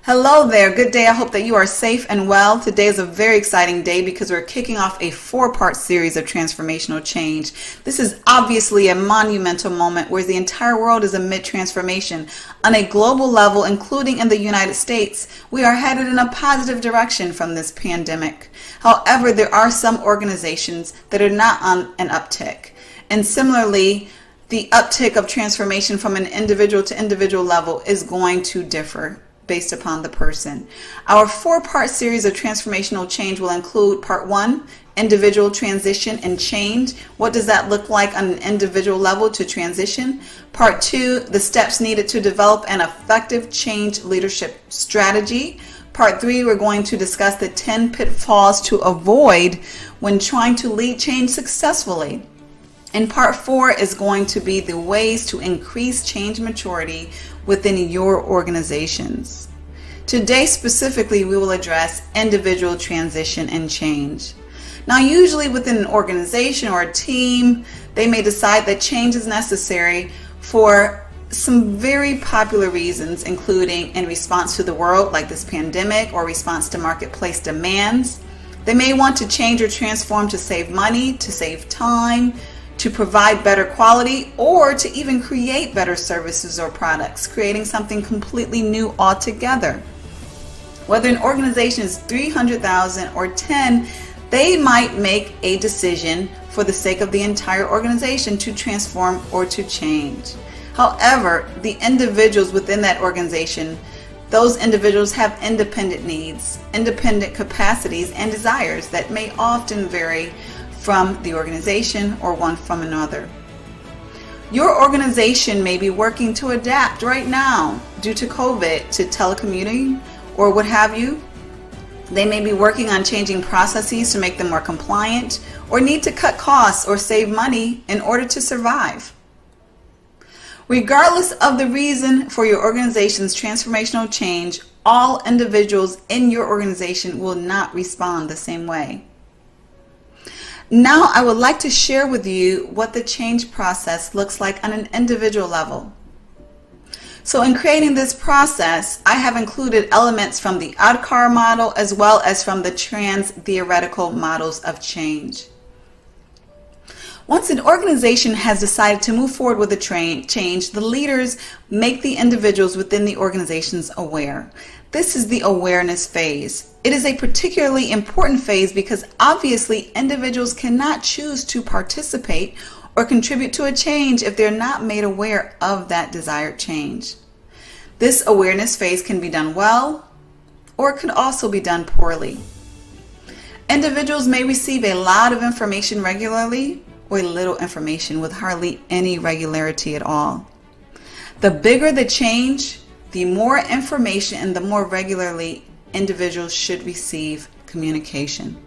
Hello there. Good day. I hope that you are safe and well. Today is a very exciting day because we're kicking off a 4-part series of transformational change. This is obviously a monumental moment where the entire world is amid transformation. On a global level, including in the United States, we are headed in a positive direction from this pandemic. However, there are some organizations that are not on an uptick. And similarly, the uptick of transformation from an individual to individual level is going to differ based upon the person. Our 4-part series of transformational change will include part 1, individual transition and change. What does that look like on an individual level to transition? Part 2, the steps needed to develop an effective change leadership strategy. Part 3, we're going to discuss the 10 pitfalls to avoid when trying to lead change successfully. And part 4 is going to be the ways to increase change maturity within your organizations. Today specifically, we will address individual transition and change. Now, usually within an organization or a team, they may decide that change is necessary for some very popular reasons, including in response to the world, like this pandemic, or response to marketplace demands. They may want to change or transform to save money, to save time, to provide better quality, or to even create better services or products, creating something completely new altogether. Whether an organization is 300,000 or 10, they might make a decision for the sake of the entire organization to transform or to change. However, the individuals within that organization, those individuals have independent needs, independent capacities, and desires that may often vary from the organization or one from another. Your organization may be working to adapt right now due to COVID to telecommuting or what have you. They may be working on changing processes to make them more compliant, or need to cut costs or save money in order to survive. Regardless of the reason for your organization's transformational change, all individuals in your organization will not respond the same way. Now, I would like to share with you what the change process looks like on an individual level. So in creating this process, I have included elements from the ODCAR model as well as from the trans-theoretical models of change. Once an organization has decided to move forward with a change, the leaders make the individuals within the organizations aware. This is the awareness phase. It is a particularly important phase because obviously individuals cannot choose to participate or contribute to a change if they're not made aware of that desired change. This awareness phase can be done well, or it can also be done poorly. Individuals may receive a lot of information regularly, or little information with hardly any regularity at all. The bigger the change, the more information and the more regularly individuals should receive communication.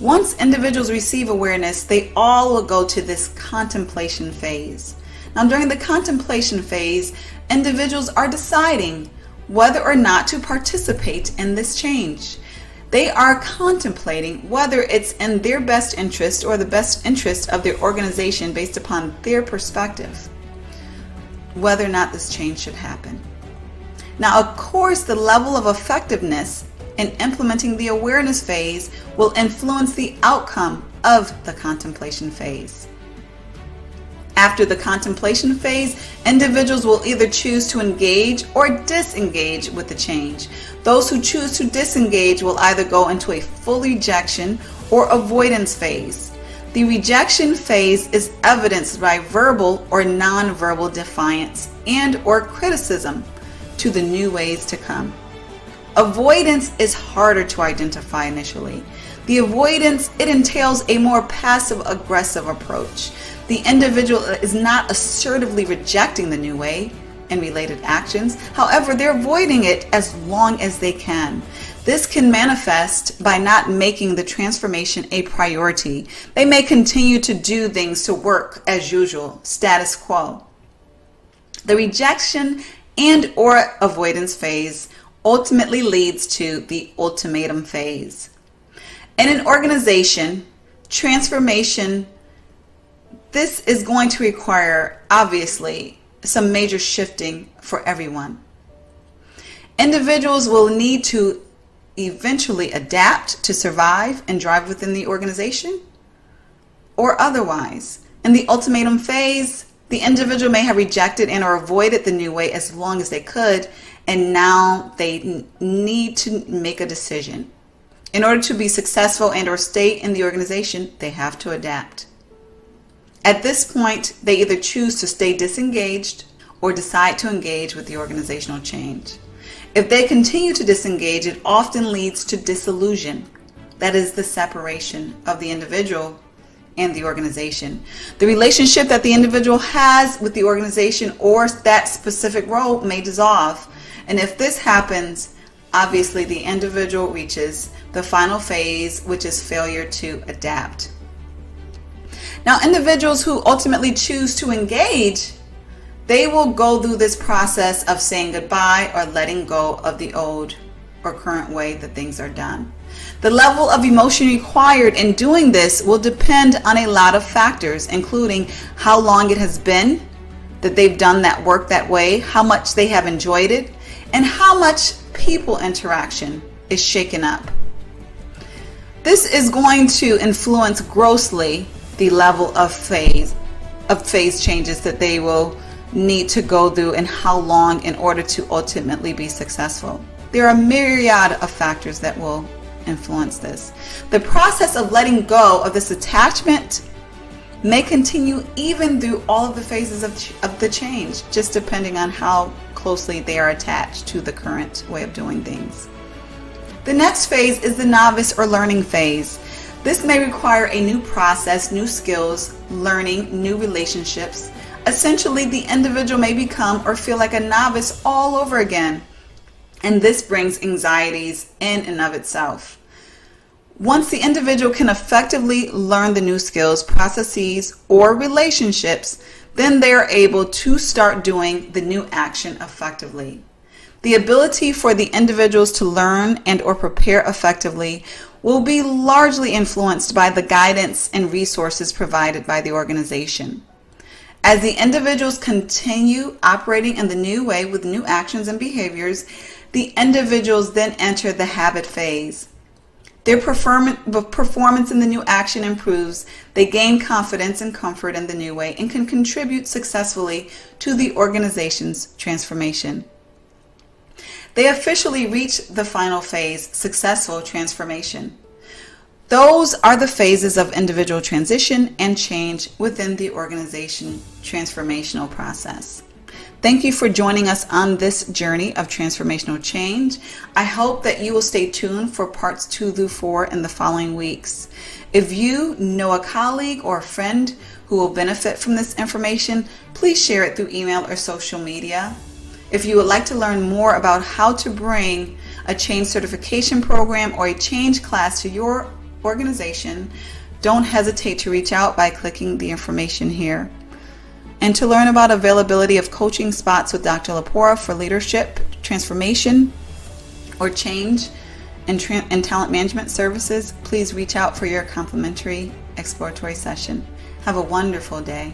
Once individuals receive awareness, they all will go to this contemplation phase. Now, during the contemplation phase, individuals are deciding whether or not to participate in this change. They are contemplating whether it's in their best interest or the best interest of their organization based upon their perspective, whether or not this change should happen. Now, of course, the level of effectiveness in implementing the awareness phase will influence the outcome of the contemplation phase. After the contemplation phase, individuals will either choose to engage or disengage with the change. Those who choose to disengage will either go into a full rejection or avoidance phase. The rejection phase is evidenced by verbal or non-verbal defiance and or criticism to the new ways to come. Avoidance is harder to identify initially. The avoidance, it entails a more passive-aggressive approach. The individual is not assertively rejecting the new way and related actions. However, they're avoiding it as long as they can. This can manifest by not making the transformation a priority. They may continue to do things to work as usual, status quo. The rejection and or avoidance phase ultimately leads to the ultimatum phase. In an organization, transformation, this is going to require, obviously, some major shifting for everyone. Individuals will need to eventually adapt to survive and thrive within the organization, or otherwise. In the ultimatum phase, the individual may have rejected and or avoided the new way as long as they could, and now they need to make a decision. In order to be successful and or stay in the organization, they have to adapt. At this point, they either choose to stay disengaged or decide to engage with the organizational change. If they continue to disengage, it often leads to disillusion. That is the separation of the individual and the organization. The relationship that the individual has with the organization or that specific role may dissolve. And if this happens, obviously the individual reaches the final phase, which is failure to adapt. Now, individuals who ultimately choose to engage, they will go through this process of saying goodbye or letting go of the old or current way that things are done. The level of emotion required in doing this will depend on a lot of factors, including how long it has been that they've done that work that way, how much they have enjoyed it, and how much people interaction is shaken up. This is going to influence grossly the level of phase changes that they will need to go through and how long in order to ultimately be successful. There are a myriad of factors that will influence this. The process of letting go of this attachment may continue even through all of the phases of the change, just depending on how closely they are attached to the current way of doing things. The next phase is the novice or learning phase. This may require a new process, new skills, learning, new relationships. Essentially, the individual may become or feel like a novice all over again, and this brings anxieties in and of itself. Once the individual can effectively learn the new skills, processes, or relationships, then they are able to start doing the new action effectively. The ability for the individuals to learn and or prepare effectively will be largely influenced by the guidance and resources provided by the organization. As the individuals continue operating in the new way with new actions and behaviors, the individuals then enter the habit phase. Their performance in the new action improves. They gain confidence and comfort in the new way and can contribute successfully to the organization's transformation. They officially reach the final phase, successful transformation. Those are the phases of individual transition and change within the organization transformational process. Thank you for joining us on this journey of transformational change. I hope that you will stay tuned for parts 2 through 4 in the following weeks. If you know a colleague or a friend who will benefit from this information, please share it through email or social media. If you would like to learn more about how to bring a change certification program or a change class to your organization, don't hesitate to reach out by clicking the information here. And to learn about availability of coaching spots with Dr. Lepora for leadership, transformation, or change and talent management services, please reach out for your complimentary exploratory session. Have a wonderful day.